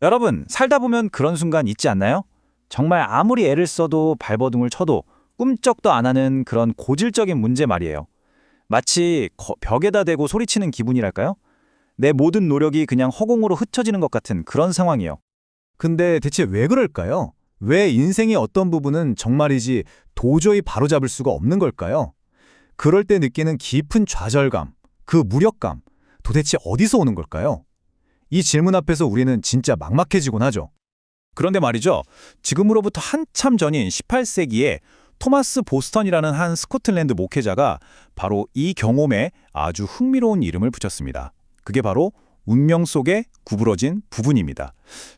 여러분, 살다 보면 그런 순간 있지 않나요? 정말 아무리 애를 써도 발버둥을 쳐도 꿈쩍도 안 하는 그런 고질적인 문제 말이에요. 마치 벽에다 대고 소리치는 기분이랄까요? 내 모든 노력이 그냥 허공으로 흩어지는 것 같은 그런 상황이요. 근데 대체 왜 그럴까요? 왜 인생의 어떤 부분은 정말이지 도저히 바로잡을 수가 없는 걸까요? 그럴 때 느끼는 깊은 좌절감, 그 무력감, 도대체 어디서 오는 걸까요? 이 질문 앞에서 우리는 진짜 막막해지곤 하죠. 그런데 말이죠. 지금으로부터 한참 전인 18세기에 토마스 보스턴이라는 한 스코틀랜드 목회자가 바로 이 경험에 아주 흥미로운 이름을 붙였습니다. 그게 바로 운명 속에 구부러진 부분입니다.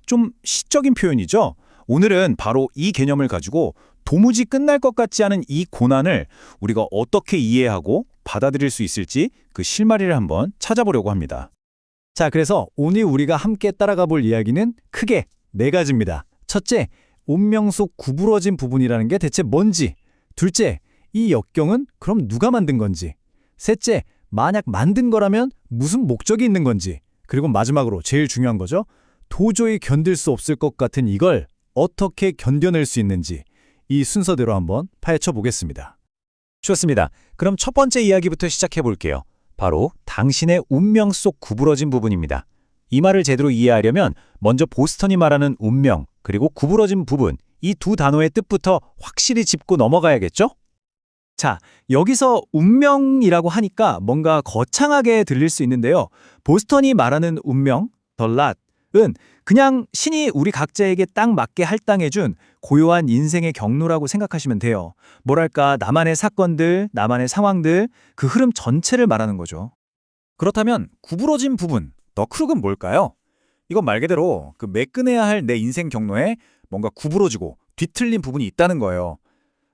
좀 시적인 표현이죠? 오늘은 바로 이 개념을 가지고 도무지 끝날 것 같지 않은 이 고난을 우리가 어떻게 이해하고 받아들일 수 있을지 그 실마리를 한번 찾아보려고 합니다. 자, 그래서 오늘 우리가 함께 따라가 볼 이야기는 크게 네 가지입니다. 첫째, 운명 속 구부러진 부분이라는 게 대체 뭔지. 둘째, 이 역경은 그럼 누가 만든 건지. 셋째, 만약 만든 거라면 무슨 목적이 있는 건지. 그리고 마지막으로 제일 중요한 거죠. 도저히 견딜 수 없을 것 같은 이걸 어떻게 견뎌낼 수 있는지. 이 순서대로 한번 파헤쳐 보겠습니다. 좋습니다. 그럼 첫 번째 이야기부터 시작해 볼게요. 바로 당신의 운명 속 구부러진 부분입니다. 이 말을 제대로 이해하려면 먼저 보스턴이 말하는 운명 그리고 구부러진 부분 이 두 단어의 뜻부터 확실히 짚고 넘어가야겠죠? 자, 여기서 운명이라고 하니까 뭔가 거창하게 들릴 수 있는데요. 보스턴이 말하는 운명, the lot은 그냥 신이 우리 각자에게 딱 맞게 할당해준 고요한 인생의 경로라고 생각하시면 돼요. 뭐랄까, 나만의 사건들, 나만의 상황들, 그 흐름 전체를 말하는 거죠. 그렇다면 구부러진 부분, 더 크룩은 뭘까요? 이건 말 그대로 그 매끈해야 할 내 인생 경로에 뭔가 구부러지고 뒤틀린 부분이 있다는 거예요.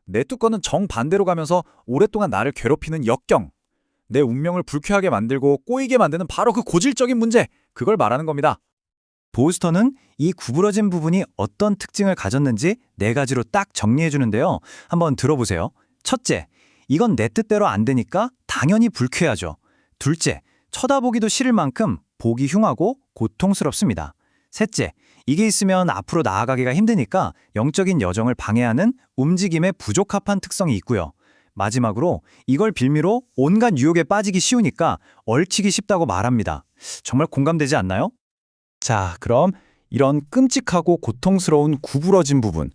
내 뚜껑은 정반대로 가면서 오랫동안 나를 괴롭히는 역경, 내 운명을 불쾌하게 만들고 꼬이게 만드는 바로 그 고질적인 문제, 그걸 말하는 겁니다. 보스턴은 이 구부러진 부분이 어떤 특징을 가졌는지 네 가지로 딱 정리해 주는데요. 한번 들어보세요. 첫째, 이건 내 뜻대로 안 되니까 당연히 불쾌하죠. 둘째, 쳐다보기도 싫을 만큼 보기 흉하고 고통스럽습니다. 셋째, 이게 있으면 앞으로 나아가기가 힘드니까 영적인 여정을 방해하는 움직임에 부적합한 특성이 있고요. 마지막으로 이걸 빌미로 온갖 유혹에 빠지기 쉬우니까 얽히기 쉽다고 말합니다. 정말 공감되지 않나요? 자, 그럼 이런 끔찍하고 고통스러운 구부러진 부분,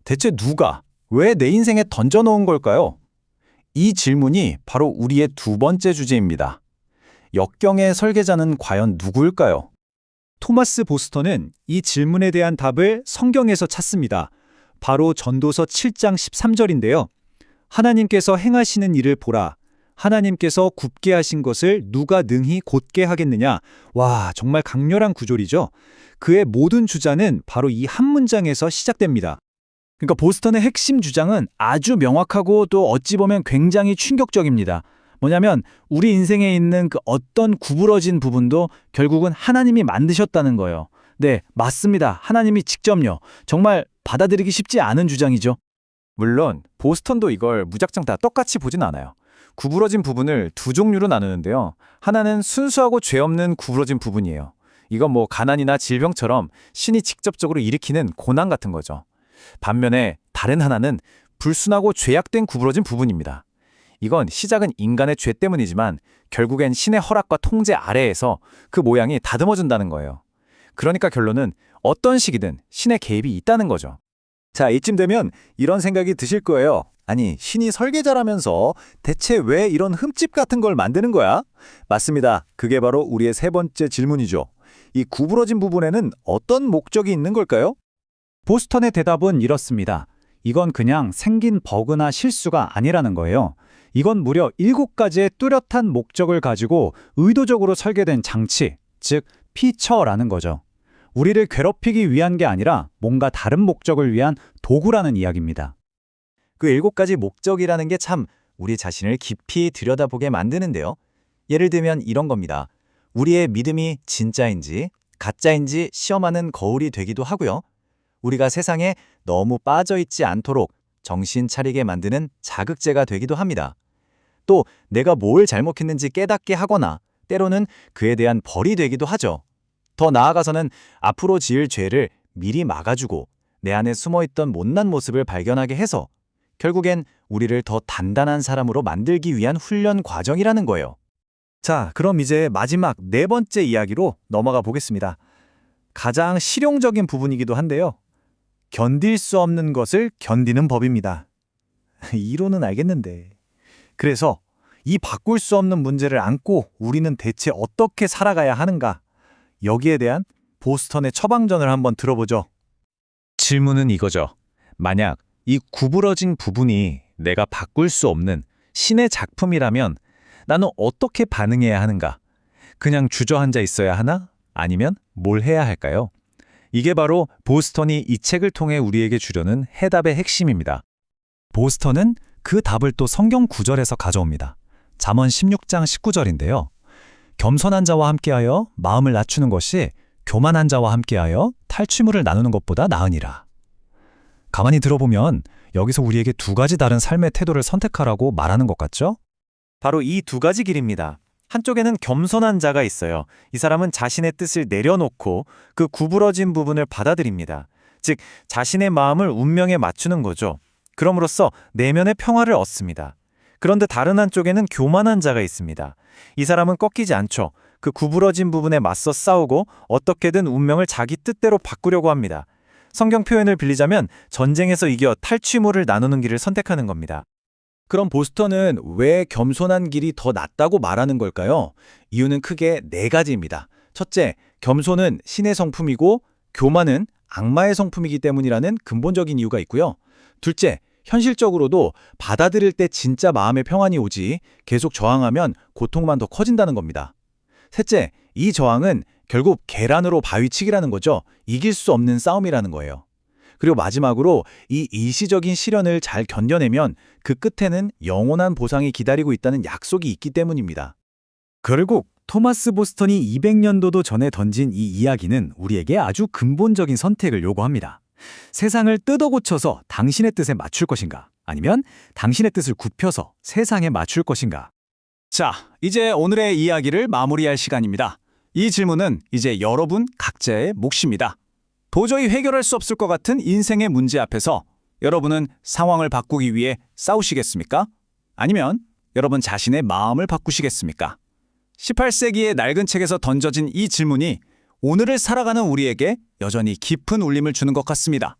대체 누가, 왜 내 인생에 던져놓은 걸까요? 이 질문이 바로 우리의 두 번째 주제입니다. 역경의 설계자는 과연 누구일까요? 토마스 보스턴은 이 질문에 대한 답을 성경에서 찾습니다. 바로 전도서 7장 13절인데요. 하나님께서 행하시는 일을 보라. 하나님께서 굽게 하신 것을 누가 능히 곧게 하겠느냐. 와, 정말 강렬한 구절이죠. 그의 모든 주자는 바로 이 한 문장에서 시작됩니다. 그러니까 보스턴의 핵심 주장은 아주 명확하고 또 어찌 보면 굉장히 충격적입니다. 뭐냐면 우리 인생에 있는 그 어떤 구부러진 부분도 결국은 하나님이 만드셨다는 거예요. 네, 맞습니다. 하나님이 직접요. 정말 받아들이기 쉽지 않은 주장이죠. 물론 보스턴도 이걸 무작정 다 똑같이 보진 않아요. 구부러진 부분을 두 종류로 나누는데요. 하나는 순수하고 죄 없는 구부러진 부분이에요. 이건 뭐 가난이나 질병처럼 신이 직접적으로 일으키는 고난 같은 거죠. 반면에 다른 하나는 불순하고 죄악된 구부러진 부분입니다. 이건 시작은 인간의 죄 때문이지만 결국엔 신의 허락과 통제 아래에서 그 모양이 다듬어준다는 거예요. 그러니까 결론은 어떤 시기든 신의 개입이 있다는 거죠. 자, 이쯤 되면 이런 생각이 드실 거예요. 아니, 신이 설계자라면서 대체 왜 이런 흠집 같은 걸 만드는 거야? 맞습니다. 그게 바로 우리의 세 번째 질문이죠. 이 구부러진 부분에는 어떤 목적이 있는 걸까요? 보스턴의 대답은 이렇습니다. 이건 그냥 생긴 버그나 실수가 아니라는 거예요. 이건 무려 7가지의 뚜렷한 목적을 가지고 의도적으로 설계된 장치, 즉 피처라는 거죠. 우리를 괴롭히기 위한 게 아니라 뭔가 다른 목적을 위한 도구라는 이야기입니다. 그 7가지 목적이라는 게 참 우리 자신을 깊이 들여다보게 만드는데요. 예를 들면 이런 겁니다. 우리의 믿음이 진짜인지 가짜인지 시험하는 거울이 되기도 하고요. 우리가 세상에 너무 빠져있지 않도록 정신 차리게 만드는 자극제가 되기도 합니다. 또 내가 뭘 잘못했는지 깨닫게 하거나 때로는 그에 대한 벌이 되기도 하죠. 더 나아가서는 앞으로 지을 죄를 미리 막아주고 내 안에 숨어있던 못난 모습을 발견하게 해서 결국엔 우리를 더 단단한 사람으로 만들기 위한 훈련 과정이라는 거예요. 자, 그럼 이제 마지막 네 번째 이야기로 넘어가 보겠습니다. 가장 실용적인 부분이기도 한데요. 견딜 수 없는 것을 견디는 법입니다. 이론은 알겠는데. 그래서 이 바꿀 수 없는 문제를 안고 우리는 대체 어떻게 살아가야 하는가? 여기에 대한 보스턴의 처방전을 한번 들어보죠. 질문은 이거죠. 만약 이 구부러진 부분이 내가 바꿀 수 없는 신의 작품이라면 나는 어떻게 반응해야 하는가? 그냥 주저앉아 있어야 하나? 아니면 뭘 해야 할까요? 이게 바로 보스턴이 이 책을 통해 우리에게 주려는 해답의 핵심입니다. 보스턴은 그 답을 또 성경 구절에서 가져옵니다. 잠언 16장 19절인데요. 겸손한 자와 함께하여 마음을 낮추는 것이 교만한 자와 함께하여 탈취물을 나누는 것보다 나으니라. 가만히 들어보면 여기서 우리에게 두 가지 다른 삶의 태도를 선택하라고 말하는 것 같죠? 바로 이 두 가지 길입니다. 한쪽에는 겸손한 자가 있어요. 이 사람은 자신의 뜻을 내려놓고 그 구부러진 부분을 받아들입니다. 즉, 자신의 마음을 운명에 맞추는 거죠. 그럼으로써 내면의 평화를 얻습니다. 그런데 다른 한쪽에는 교만한 자가 있습니다. 이 사람은 꺾이지 않죠. 그 구부러진 부분에 맞서 싸우고 어떻게든 운명을 자기 뜻대로 바꾸려고 합니다. 성경 표현을 빌리자면 전쟁에서 이겨 탈취물을 나누는 길을 선택하는 겁니다. 그럼 보스턴은 왜 겸손한 길이 더 낫다고 말하는 걸까요? 이유는 크게 네 가지입니다. 첫째, 겸손은 신의 성품이고 교만은 악마의 성품이기 때문이라는 근본적인 이유가 있고요. 둘째, 현실적으로도 받아들일 때 진짜 마음의 평안이 오지 계속 저항하면 고통만 더 커진다는 겁니다. 셋째, 이 저항은 결국 계란으로 바위치기라는 거죠. 이길 수 없는 싸움이라는 거예요. 그리고 마지막으로 이 일시적인 시련을 잘 견뎌내면 그 끝에는 영원한 보상이 기다리고 있다는 약속이 있기 때문입니다. 결국 토마스 보스턴이 200년도도 전에 던진 이 이야기는 우리에게 아주 근본적인 선택을 요구합니다. 세상을 뜯어 고쳐서 당신의 뜻에 맞출 것인가? 아니면 당신의 뜻을 굽혀서 세상에 맞출 것인가? 자, 이제 오늘의 이야기를 마무리할 시간입니다. 이 질문은 이제 여러분 각자의 몫입니다. 도저히 해결할 수 없을 것 같은 인생의 문제 앞에서 여러분은 상황을 바꾸기 위해 싸우시겠습니까? 아니면 여러분 자신의 마음을 바꾸시겠습니까? 18세기의 낡은 책에서 던져진 이 질문이 오늘을 살아가는 우리에게 여전히 깊은 울림을 주는 것 같습니다.